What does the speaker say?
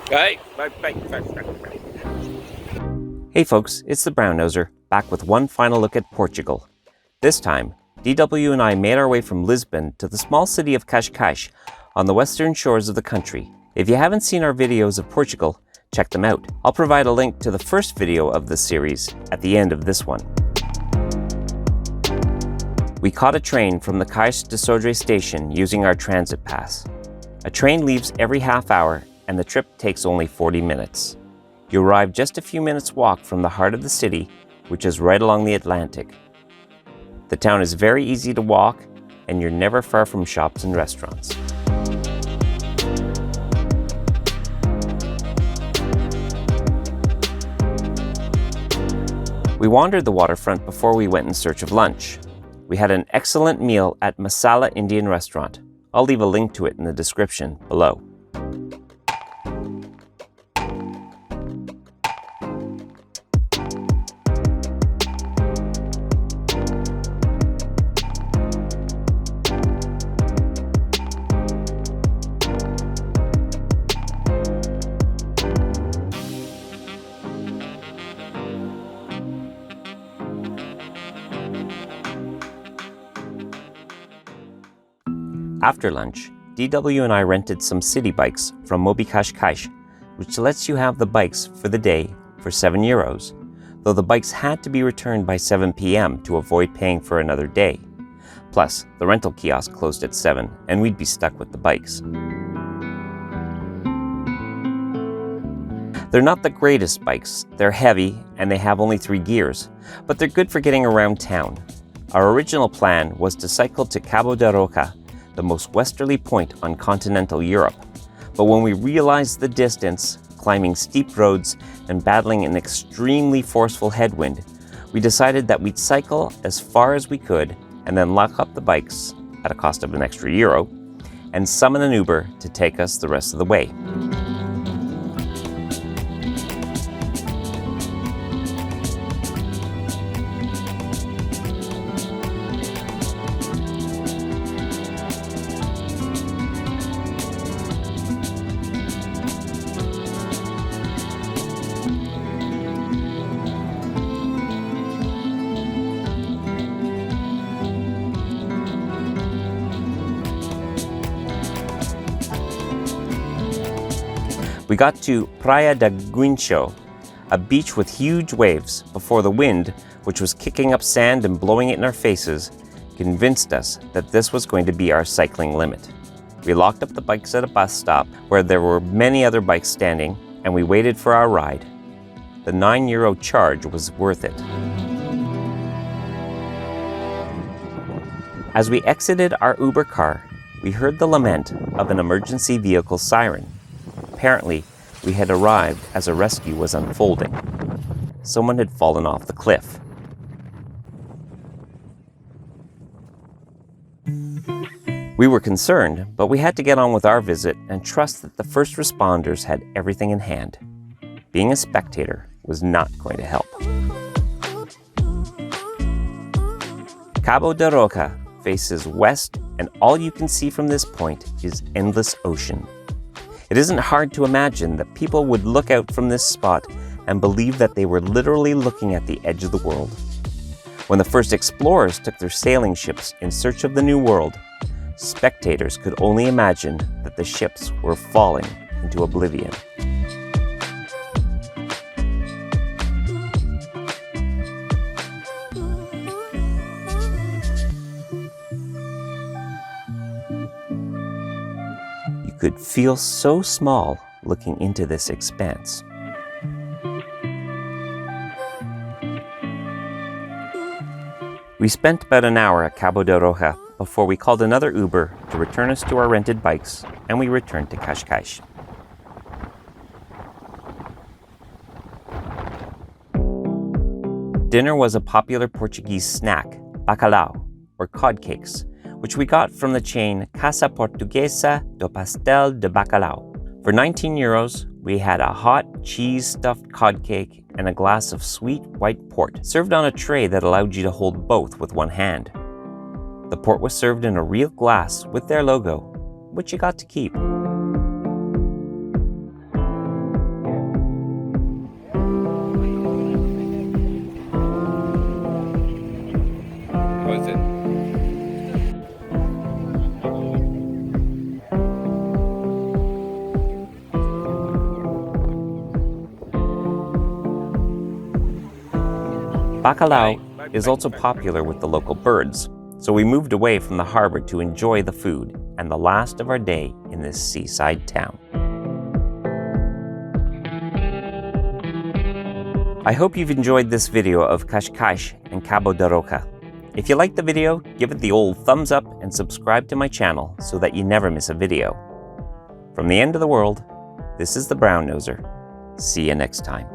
Hey folks, it's the Brown Noser, back with one final look at Portugal. This time, DW and I made our way from Lisbon to the small city of Cascais on the western shores of the country. If you haven't seen our videos of Portugal, check them out. I'll provide a link to the first video of the series at the end of this one. We caught a train from the Cais de Sodré station using our transit pass. A train leaves every half hour and the trip takes only 40 minutes. You arrive just a few minutes walk from the heart of the city, which is right along the Atlantic. The town is very easy to walk, and you're never far from shops and restaurants. We wandered the waterfront before we went in search of lunch. We had an excellent meal at Masala Indian restaurant. I'll leave a link to it in the description below. After lunch, DW and I rented some city bikes from Mobi Cascais, which lets you have the bikes for the day for €7, though the bikes had to be returned by 7 p.m. to avoid paying for another day. Plus, the rental kiosk closed at 7 and we'd be stuck with the bikes. They're not the greatest bikes, they're heavy and they have only 3 gears, but they're good for getting around town. Our original plan was to cycle to Cabo da Roca, the most westerly point on continental Europe. But when we realized the distance, climbing steep roads and battling an extremely forceful headwind, we decided that we'd cycle as far as we could and then lock up the bikes at a cost of an extra €1 and summon an Uber to take us the rest of the way. We got to Praia da Guincho, a beach with huge waves, before the wind, which was kicking up sand and blowing it in our faces, convinced us that this was going to be our cycling limit. We locked up the bikes at a bus stop where there were many other bikes standing, and we waited for our ride. The €9 charge was worth it. As we exited our Uber car, we heard the lament of an emergency vehicle siren. Apparently, we had arrived as a rescue was unfolding. Someone had fallen off the cliff. We were concerned, but we had to get on with our visit and trust that the first responders had everything in hand. Being a spectator was not going to help. Cabo da Roca faces west, and all you can see from this point is endless ocean. It isn't hard to imagine that people would look out from this spot and believe that they were literally looking at the edge of the world. When the first explorers took their sailing ships in search of the New World, spectators could only imagine that the ships were falling into oblivion. Could feel so small looking into this expanse. We spent about an hour at Cabo da Roca before we called another Uber to return us to our rented bikes, and we returned to Cascais. Dinner was a popular Portuguese snack, bacalhau, or cod cakes, which we got from the chain Casa Portuguesa do Pastel de Bacalhau. For €19, we had a hot, cheese-stuffed cod cake and a glass of sweet white port, served on a tray that allowed you to hold both with one hand. The port was served in a real glass with their logo, which you got to keep. Bacalao is also popular with the local birds, so we moved away from the harbor to enjoy the food and the last of our day in this seaside town. I hope you've enjoyed this video of Cascais and Cabo da Roca. If you liked the video, give it the old thumbs up and subscribe to my channel so that you never miss a video. From the end of the world, this is the Brown Noser. See you next time.